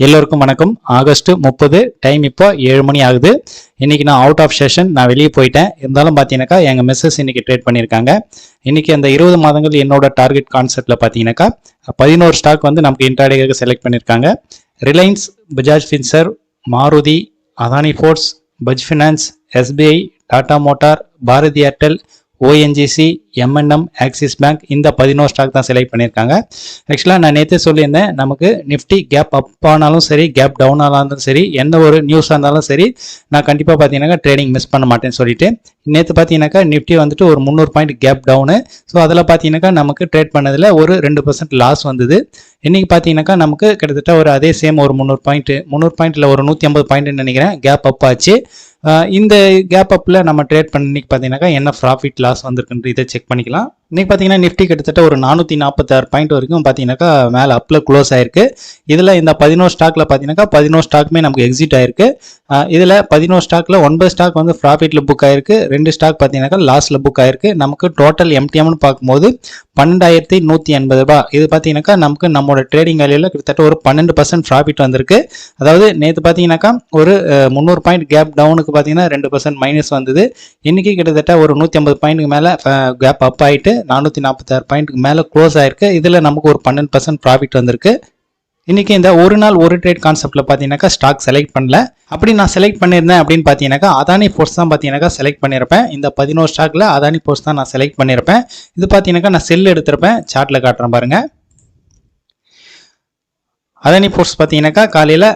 எல்லோருக்கும் வணக்கம். August 30 time இப்போ 7 மணி ஆகுது. இன்னைக்கு நான் அவுட் ஆஃப் செஷன், நான் வெளியே போயிட்டேன். இருந்தாலும் பார்த்தீங்கன்னாக்கா எங்கள் மிஸ்ஸஸ் இன்னைக்கு ட்ரேட் பண்ணியிருக்காங்க. இன்னைக்கு அந்த 20 மாதங்கள் என்னோட டார்கெட் கான்செப்ட்ல பார்த்தீங்கன்னாக்கா 11 ஸ்டாக் வந்து நமக்கு இன்ட்ராடேக்கு செலக்ட் பண்ணியிருக்காங்க. Reliance, Bajaj Finserv, Maruti, Adani Ports, Bajaj Finance, SBI, Tata Motor, Bharti Airtel, ONGC, MNM, Axis Bank, இந்த 11 ஸ்டாக் தான் செலக்ட் பண்ணியிருக்காங்க. ஆக்சுவலாக நான் நேற்று சொல்லியிருந்தேன், நமக்கு நிஃப்டி கேப் அப் ஆனாலும் சரி, கேப் டவுன் ஆனாலும் சரி, எந்த ஒரு நியூஸாக இருந்தாலும் சரி, நான் கண்டிப்பாக பார்த்தீங்கன்னாக்கா ட்ரேடிங் மிஸ் பண்ண மாட்டேன்னு சொல்லிட்டு, நேற்று பார்த்தீங்கன்னாக்கா நிஃப்டி வந்துட்டு ஒரு 300 பாயிண்ட் கேப் டவுனு. ஸோ அதில் பார்த்தீங்கன்னாக்கா நமக்கு ட்ரேட் பண்ணதில் ஒரு 2% லாஸ் வந்தது. இன்னைக்கு பார்த்தீங்கன்னாக்கா நமக்கு கிட்டத்தட்ட ஒரு அதே சேம் ஒரு 300 பாயிண்ட்டில் ஒரு 150 பாயிண்ட்னு நினைக்கிறேன் கேப் அப் ஆச்சு. இந்த கேப் அப்பில் நம்ம ட்ரேட் பண்ணி பார்த்தீங்கன்னாக்கா என்ன ப்ராஃபிட் லாஸ் வந்திருக்குன்ற இதை செக் பண்ணிக்கலாம். இன்னைக்கு பார்த்தீங்கன்னா நிஃப்டி கிட்டத்தட்ட ஒரு 446 பாயிண்ட் வரைக்கும் பார்த்தீங்கன்னாக்கா மேலே அப்பில் க்ளோஸ் ஆயிருக்கு. இதில் இந்த 11 ஸ்டாக்ல பார்த்தீங்கன்னாக்கா 11 ஸ்டாக்குமே நமக்கு எக்ஸிட் ஆயிருக்கு. இதில் 11 ஸ்டாக்ல 9 ஸ்டாக் வந்து ப்ராஃபிட்ல புக் ஆயிருக்கு, 2 ஸ்டாக் பார்த்தீங்கன்னாக்கா லாஸ்ல புக் ஆயிருக்கு. நமக்கு டோட்டல் எம்டிஎம்னு பார்க்கும்போது 12,180 ரூபாய். இது பார்த்தீங்கன்னாக்கா நமக்கு நம்மளோட ட்ரேடிங் வேலையில் கிட்டத்தட்ட ஒரு 12% ப்ராஃபிட் வந்திருக்கு. அதாவது நேற்று பார்த்தீங்கன்னாக்கா ஒரு 300 பாயிண்ட் கேப் டவுனுக்கு பார்த்தீங்கன்னா 2% மைனஸ் வந்தது. இன்னைக்கு கிட்டத்தட்ட ஒரு 150 பாயிண்ட்டுக்கு மேலே கேப் அப் ஆயிட்டு 446 பாயிண்ட்டுக்கு மேலே க்ளோஸ் ஆயிருக்கு. இதில் நமக்கு ஒரு 12% ப்ராஃபிட் வந்திருக்கு. இன்னைக்கு இந்த ஒரு நாள் ஒரு ட்ரேட் கான்செப்ட்ல பார்த்தீங்கன்னாக்கா ஸ்டாக் செலக்ட் பண்ணல. அப்படி நான் செலக்ட் பண்ணியிருந்தேன் அப்படின்னு பார்த்தீங்கன்னாக்கா அதானி போர்ட்ஸ் தான் பார்த்தீங்கன்னாக்கா செலக்ட் பண்ணியிருப்பேன். இந்த 11 ஸ்டாக்ல அதானி போர்ட்ஸ் தான் நான் செலக்ட் பண்ணியிருப்பேன். இது பார்த்தீங்கன்னாக்கா நான் செல் எடுத்திருப்பேன். சார்ட்ல காட்டுறேன் பாருங்க. அதானி போர்ட்ஸ் பார்த்தீங்கன்னாக்கா காலையில்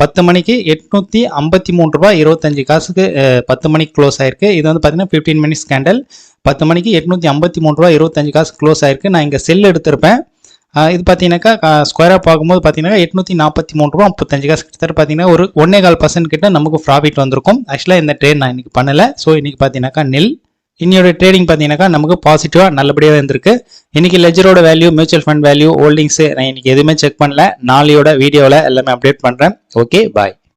10 மணிக்கு 853 ரூபாய் 25 காசுக்கு 10 மணிக்கு க்ளோஸ் ஆயிருக்கு. இது வந்து பார்த்தீங்கன்னா 15 மினிட்ஸ் கேண்டல். 10 மணிக்கு 853 ரூபாய் 25 காசு க்ளோஸ் ஆயிருக்கு. நான் இங்கே செல் எடுத்திருப்பேன். இது பார்த்தீங்கன்னாக்கா ஸ்கொயராக பார்க்கும்போது பார்த்தீங்கன்னா 843 ரூபா 35 காசு கிட்டத்தட்ட பார்த்தீங்கன்னா ஒரு 1.25% கிட்ட நமக்கு ப்ராஃபிட் வந்திருக்கும். ஆக்சுவலாக இந்த ட்ரேட் நான் இன்னைக்கு பண்ணலை. ஸோ இன்னைக்கு பார்த்தீங்கன்னாக்கா நெல். இன்னையோட ட்ரேடிங் பார்த்தீங்கன்னாக்கா நமக்கு பாசிட்டிவாக நல்லபடியாக இருந்திருக்கு. இன்னைக்கு லெஜரோட value, mutual fund value, holdings நான் இன்னைக்கு எதுவுமே செக் பண்ணல. நாளையோட வீடியோவில் எல்லாமே அப்டேட் பண்ணுறேன். ஓகே, பாய்.